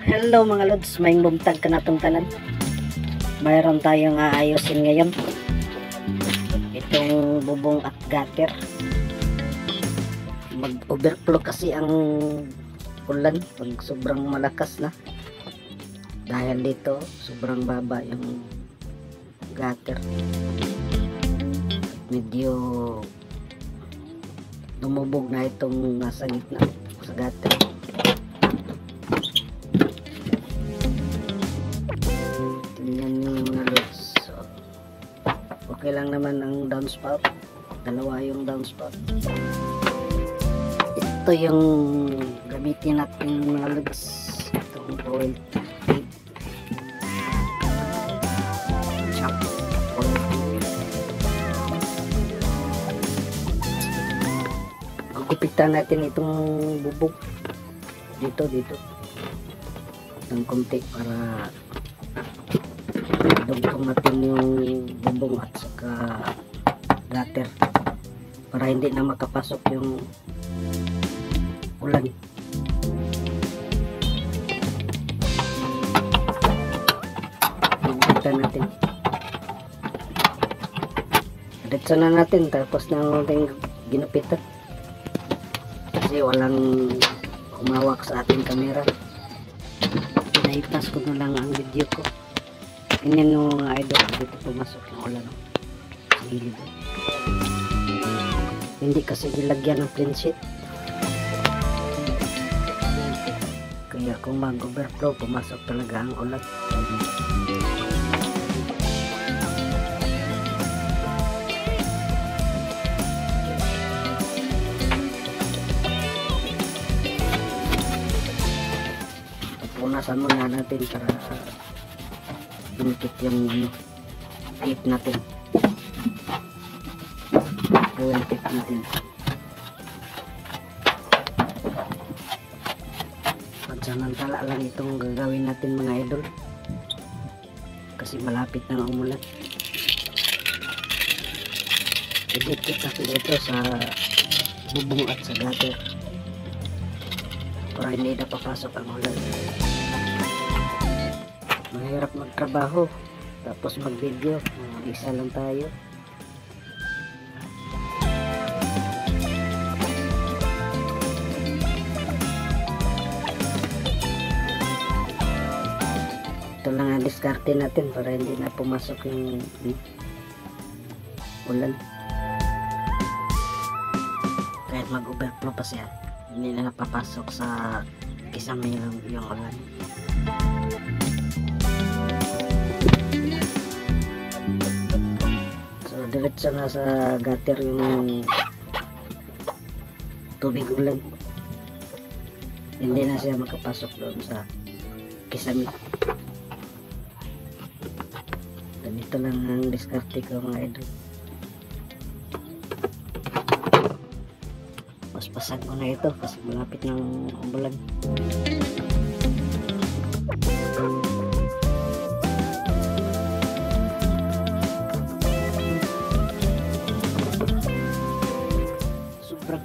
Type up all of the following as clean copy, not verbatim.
Hello mga lods, may bumtag ka na itong tanan. Mayroon tayong aayusin ngayon. Itong bubong at gutter. Mag-overflow kasi ang ulan pag sobrang malakas na. Dahil dito, sobrang baba yung gutter. Medyo lumubog na itong nasa gitna sa gutter. Okay lang naman ang downspout. Dalawa yung downspout. Ito yung gamitin natin mga lods. Itong oil tape. Chop. Oil tape. Gugupitan natin itong bubog. Dito. Ng konti para dugtong natin yung bubong at saka gutter para hindi na makapasok yung ulan. Gugupitan natin. Diretso na natin tapos na natin ginupitan kasi walang umawak sa ating camera. Naipas ko na lang ang video ko. Ganyan yung mga idol, dito pumasok yung ulan sa gilid. Hindi kasi nilagyan ng clean sheet. Kaya kung mag-overflow, pumasok talaga ang ulan. Punasan muna natin para dumikit yung tape natin. Oil tape natin. Pansamantala lang itong gagawin natin mga idol. Kasi malapit na umulan. Idikit natin ito sa bubong at sa gutter para hindi na papasok ang ulan. Mahirap magtrabaho tapos mag-video, isa lang tayo. Ito lang ang diskarte natin para hindi na pumasok yung ulan. Kahit mag-overflow pa siya, hindi na napapasok sa kisame yung ulan. Diretso na sa gutter yung tubig ulan. Hindi na siya makapasok doon sa kisame. Ganito lang ang diskarte ko mga idol. Paspasan ko na ito kasi malapit ng umulan.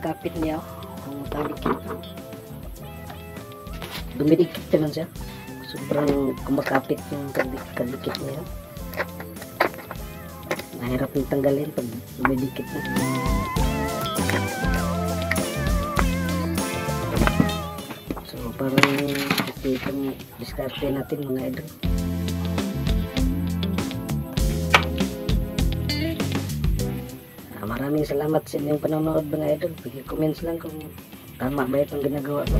Kapit niya kung kadikit, dumidikit naman siya, sobrang kumakapit yung kadikit niya, mahirap yung tanggalin pag dumidikit na. So parang ito yung diskarte natin mga idol. Maraming salamat sa inyong panonood mga idol. Pag-comments lang kung tama ba itong ginagawa ko.